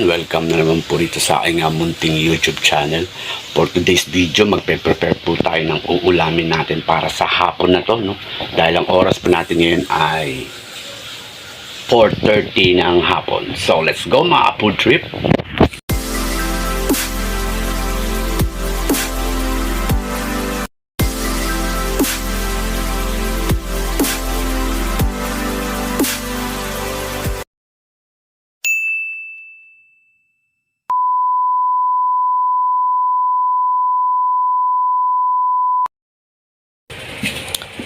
kaibigan, welcome na naman po rito sa aking munting YouTube channel. For today's video, magpe-prepare po tayo ng uulamin natin para sa hapon na to, no? Dahil ang oras po natin ngayon ay 4:30 ng hapon. So let's go mga food trip.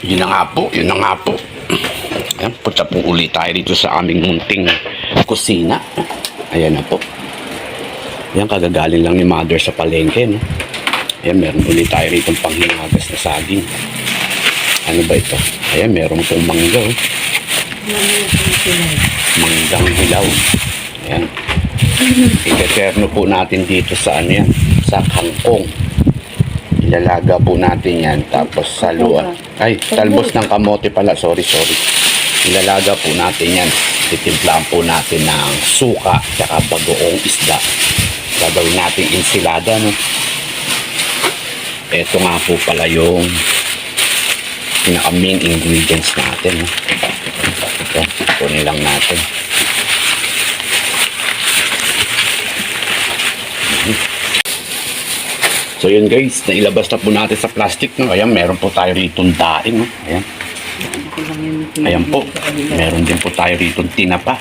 Yun na nga po. Ayan, punta po ulit tayo dito sa aming munting kusina. Ayan na po. Ayan, kagagaling lang ni mother sa palengke, no? Ayan, meron ulit tayo rito panghinagas na saging. Ano ba ito? Ayan, meron pong mangga, oh. Manggang hilaw. Ayan. Iteterno po natin dito sa ano yan, sa kangkong. Ilalaga po natin yan, tapos saluan. Ay, talbos ng kamote pala. Sorry. Ilalaga po natin yan. Titimplahan po natin ng suka tsaka bagoong isda. Gagawin natin ensilada, no? Ito nga po pala yung pinaka main ingredients natin, no? Ito, kunin lang natin. So yun guys, nailabas na po natin sa plastic, no? Ayan, meron po tayo ritong daing, no? Ayan. Ayan po, meron din po tayo ritong tinapa.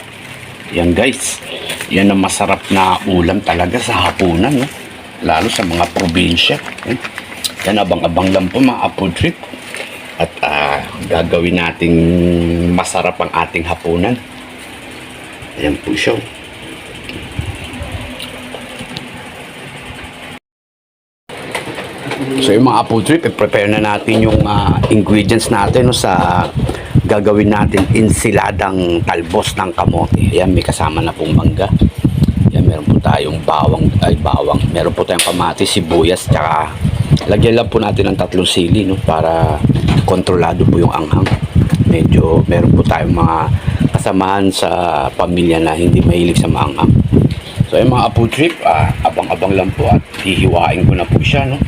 Ayan guys, yan ang masarap na ulam talaga sa hapunan, no? Lalo sa mga probinsya. Ayan, yan abang-abang lang po mga food trip. At gagawin nating masarap ang ating hapunan. Ayan po siya. So yung mga food trip, i-prepare na natin yung ingredients natin, no, sa gagawin natin ensiladang talbos ng kamote. Ayan, may kasama na pong mangga. Ayan, meron po tayong bawang. Meron po tayong kamatis, sibuyas, tsaka lagyan lang po natin ng 3 sili, no, para kontrolado po yung anghang. Medyo meron po tayong mga kasamahan sa pamilya na hindi mahilig sa maanghang. So yung mga food trip, abang-abang lang po at hihiwain ko na po siya, no.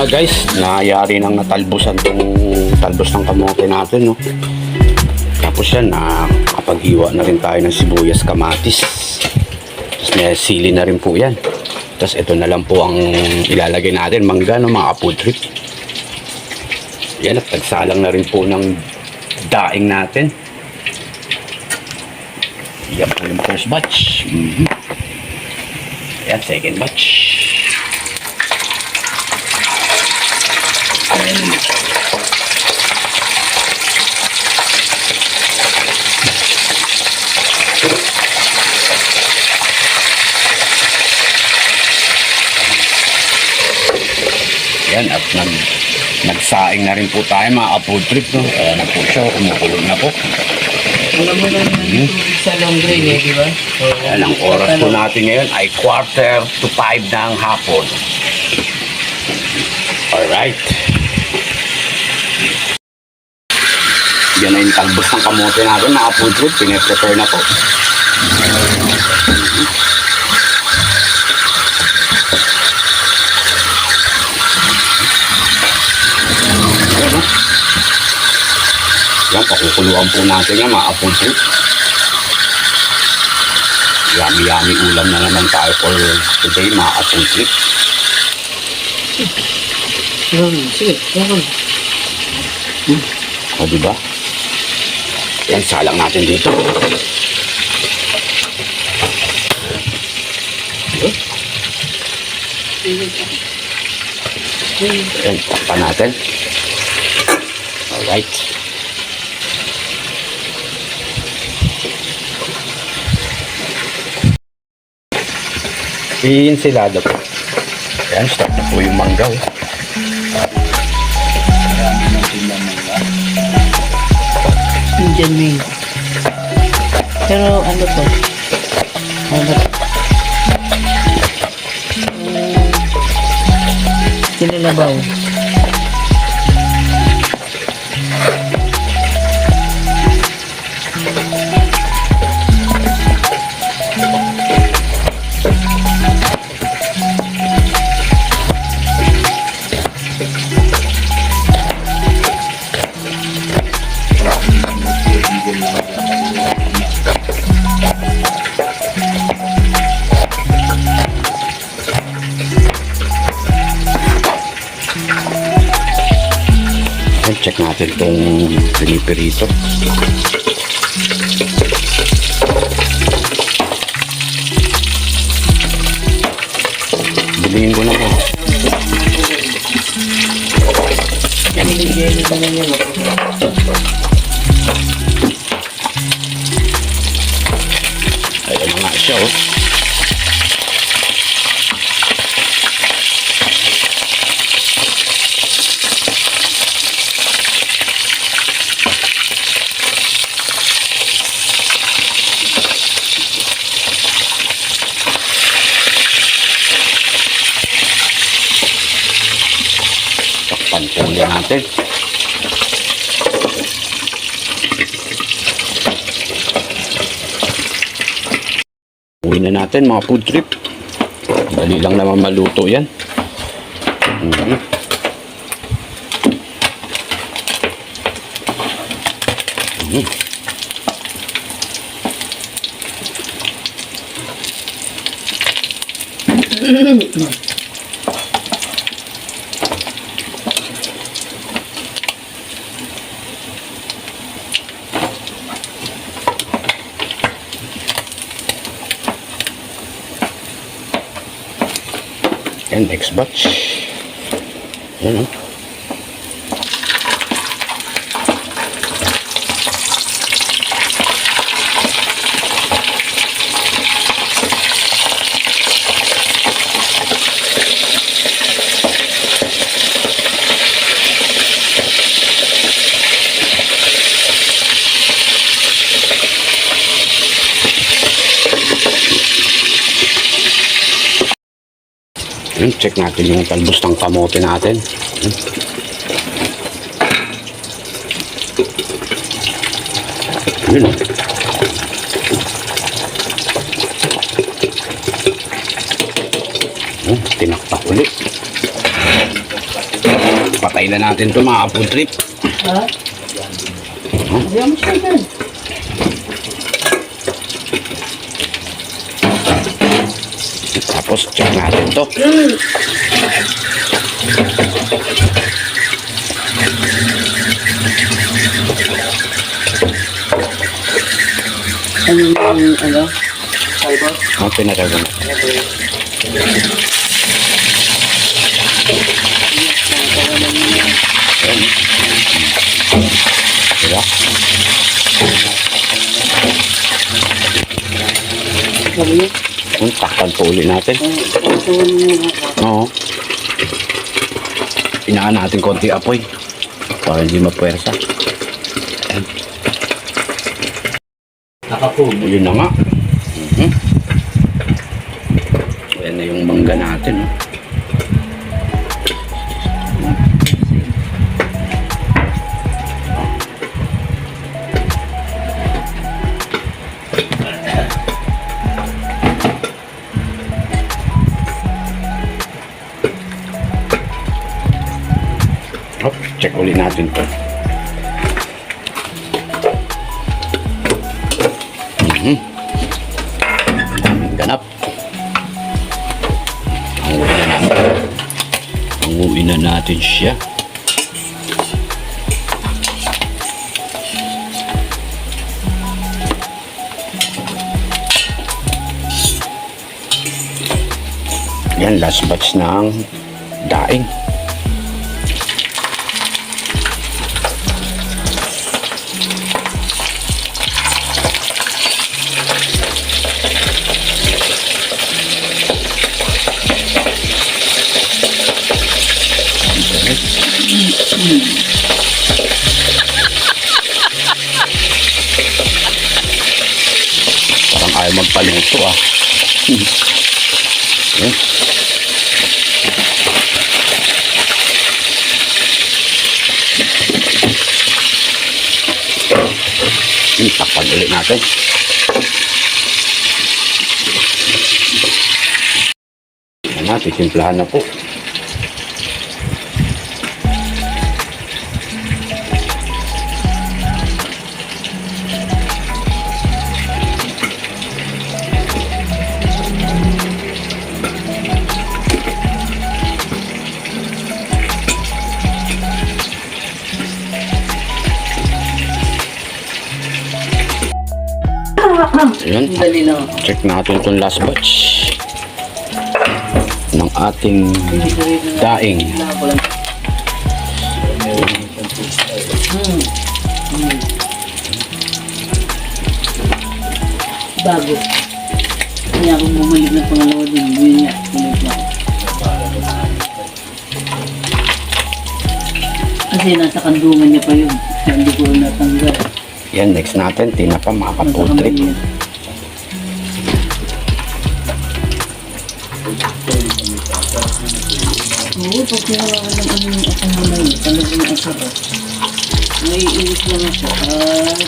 na guys, nayari nang natalbusan tong talbos ng kamote natin, no. Tapos yan, nakapaghiwa na rin tayo ng sibuyas, kamatis. Tapos may sili na rin po yan. Tapos ito na lang po ang ilalagay natin, mangga, no, mga apple trip. Yan, at tagsalang na rin po ng daing natin. Yan po yung first batch. Yan, second batch. Yan, at nagsaing na rin po tayo mga apple trip, no? Ayan na po siya, kumukulog na po. Alam mo lang sa long grain eh, di ba? So, Yan, ang oras po natin ngayon ay 4:45 ng hapon. Alright. Yan na yung talbos ng kamote natin, mga apple trip. Pine-prepare na po. Yan, pakukuluan po natin yan, mga apple trip. Yummy ulam na naman tayo for today, mga apple trip. sige, yan. O, diba? Yan, salang natin dito. Yan, takpan natin. Alright. Ensilada po. Ayan, start na po yung mangga. Indian wing. Pero ano to? Sinalabaw. Check natin itong pinipirito. Bilihin ko na po. Ayan na nga siya, oh. Pantuli natin. Uwi na natin mga food trip. Dali lang naman maluto yan. And next batch. Yan, oh. Check natin yung talbos ng kamote natin. Yun, tinakpak ulit. Patay na natin ito mga food trip. Ha? Ayaw mo siya yan. Tapos check natin to. Ano yung ano? Fiber? Ang pinatagal na. Diba? Sabi niya? Kung takpan po ulit natin. Oo. Inaan natin konti apoy. Para hindi mapuwersa. Ayan. Nakapuno. Yun na nga. Ayan na yung mangga natin. Oh. Check ulit natin to. Daming ganap. Hanguin na natin siya. Yan, last batch ng daing. Parang ayaw magpaluto ah. Takpan ulit natin. Yan na, titimplahan na po. Ayan. Dali lang. Check natin itong last batch ng ating daing. Bago. Kaya ako bumalik na pangalawa din. Yun nga. Bumalik na ako. Kasi nasa kandungan niya pa yun. Kaya hindi ko natanggal. Yan, next natin, tinapa mga ka-food trip. Oo, pag kinawa ng ano yung ako na yun, talagang asarap. Naiinis lang ako at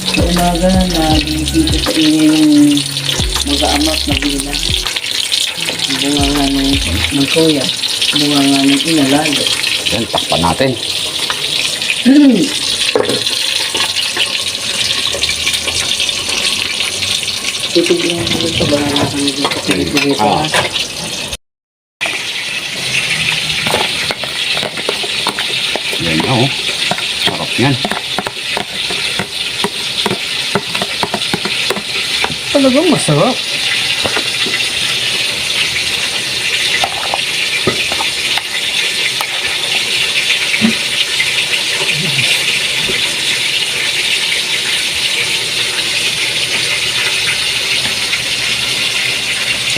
sa umaga nagising ko sa ingay ng mag-aamak na bila. Bunga nga ng soya, bunga nga ng inalalo. Yan, takpan natin. Tutugyan ko sa bahala kami dito sa Pilipinita. Ah. Yan na oh. Sarap yan. Talagang masarap.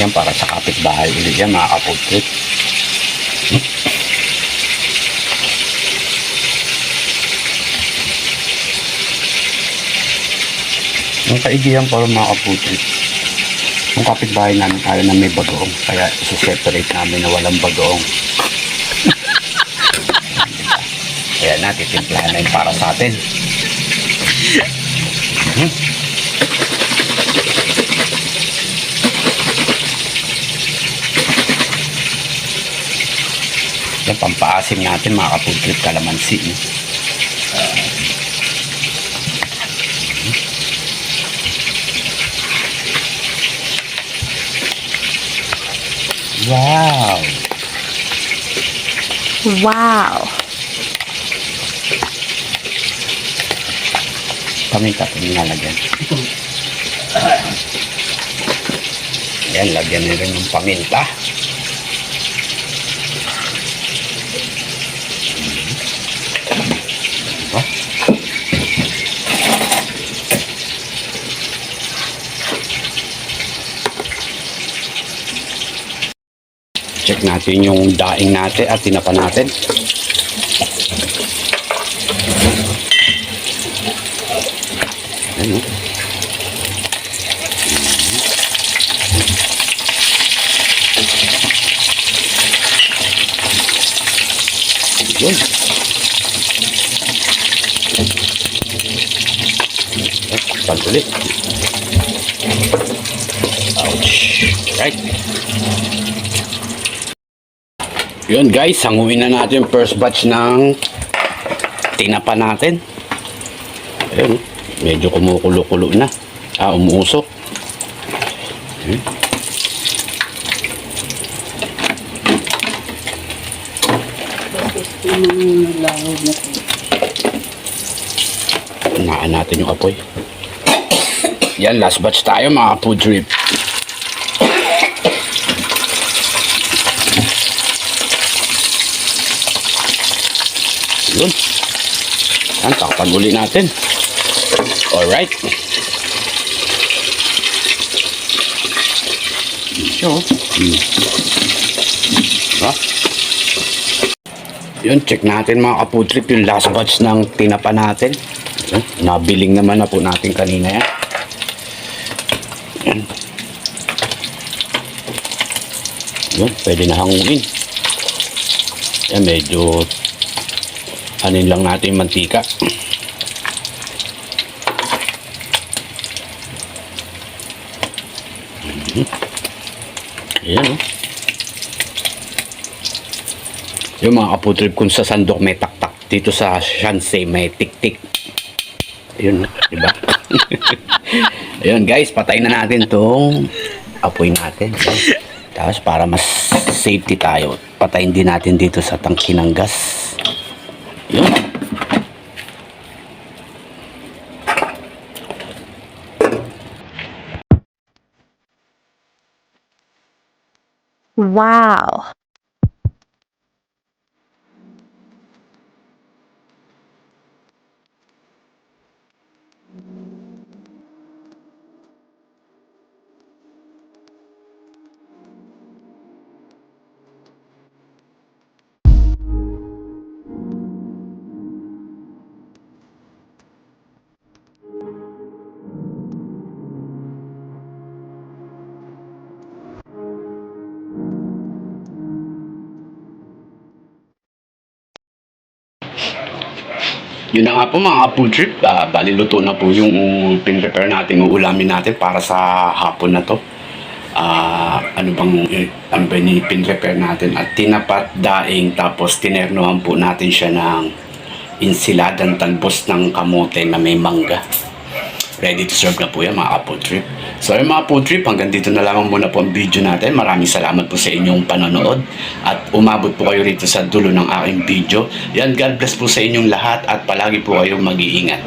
Yan, para sa kapitbahay ulit yan, mga ka-food trip. Yung kaigihan para mga ka-food trip. Yung kapitbahay namin kaya na may bagoong, kaya isi-separate namin na walang bagoong. Kaya natin, timplahan na yung para sa atin. Yan, pampaasim natin mga ka-food trip, kalamansi. Wow! Wow! Paminta po nilalagyan. Yan, lagyan na rin ng paminta. Diba? Check natin yung daing natin at tinapa natin. Ano? Yun. Pag-ulit. Ouch. Right. Yun guys, hanguin na natin yung first batch ng tinapa natin. Ayun, medyo kumukulo-kulo na. Umuusok. Lahod na po. Unaan natin yung apoy. Yan, last batch tayo mga food trip. Yun. Yan, takpan uli natin. Alright. So, yun, check natin mga ka-food trip yung last batch ng tinapa natin. Yun, nabiling naman na po natin kanina yan. Yan. Yun, pwede na hanguin. Yan, medyo anin lang natin yung mantika. Ayan, yung mga kaputrip kung sa sandok may taktak, dito sa shanse may tiktik. Ayun, diba? Ayun guys, patayin na natin tong apoy natin. Tapos para mas safety tayo, patayin din natin dito sa tangki ng gas. Yun. Wow! Yun na nga po mga food trip, bali luto na po yung pin-prepare natin, uulamin natin para sa hapon na to. Ano ba ni pin-prepare natin? At tinapat, daing, tapos tinernohan po natin siya ng insiladang talbos ng kamote na may mangga. Ready to serve na po yan mga food trip. So yung mga food trip, hanggang dito na lamang muna po ang video natin. Maraming salamat po sa inyong panonood. At umabot po kayo rito sa dulo ng aking video. Yan, God bless po sa inyong lahat at palagi po kayong mag-iingat.